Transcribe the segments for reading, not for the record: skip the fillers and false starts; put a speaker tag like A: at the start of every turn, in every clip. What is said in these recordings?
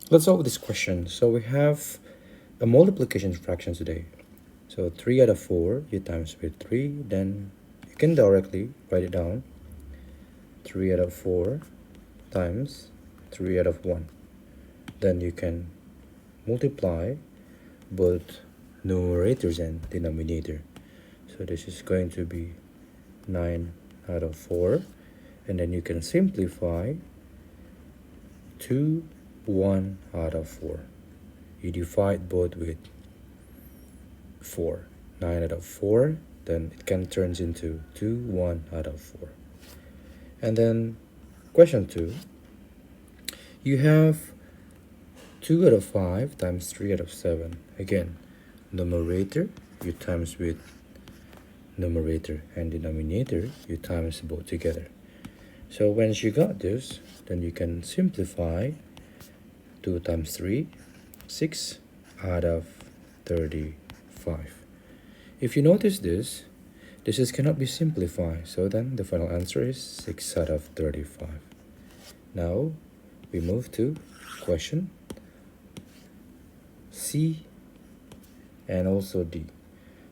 A: Let's solve this question. So we have a multiplication fraction today. So 3 out of 4, you times with 3, then you can directly write it down. 3 out of 4 times 3 out of 1. Then you can multiply both numerators and denominator. So this is going to be 9 out of 4. And then you can simplify 2, 1 out of 4. You divide both with 4. 9 out of 4, then it can turn into 2, 1 out of 4. And then question 2, you have 2 out of 5 times 3 out of 7. Again, numerator, you times with numerator, and denominator, you times both together. So once you got this, then you can simplify 2 times 3, 6 out of 35. If you notice this is cannot be simplified, so then the final answer is 6 out of 35. Now we move to question C and also D.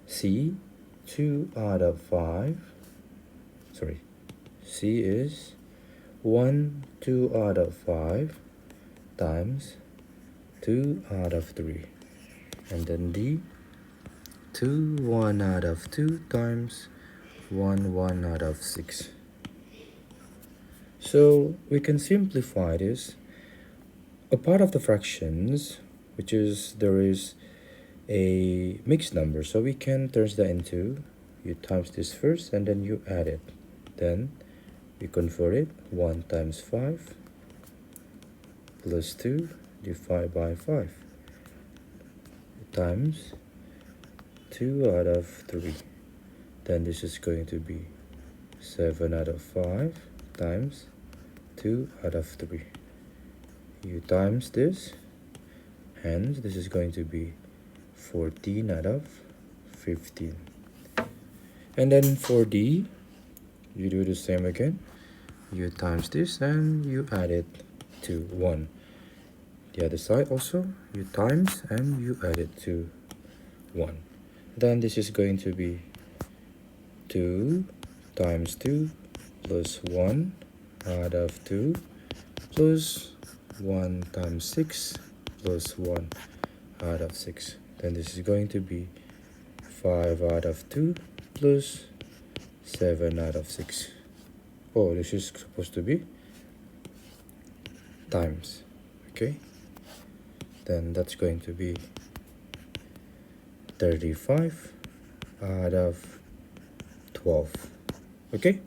A: C, 2 out of 5. Sorry, C is 1, 2 out of 5 times 2 out of 3. And then D, 2, 1 out of 2 times 1, 1 out of 6. So we can simplify this. A part of the fractions, which is there is a mixed number, so we can turn that into, you times this first and then you add it. Then we convert it. 1 times 5 plus 2 divided by 5 times 2 out of 3. Then this is going to be 7 out of 5 times 2 out of 3. You times this, hence this is going to be 14 out of 15. And then for D, you do the same again. You times this and you add it to 1. The other side also, you times and you add it to 1. Then this is going to be 2 times 2 plus 1 out of 2 plus 1 times 6 plus 1 out of 6. Then this is going to be 5 out of 2 plus 7 out of 6. Oh, this is supposed to be times. Okay, then that's going to be 35 out of 12. Okay.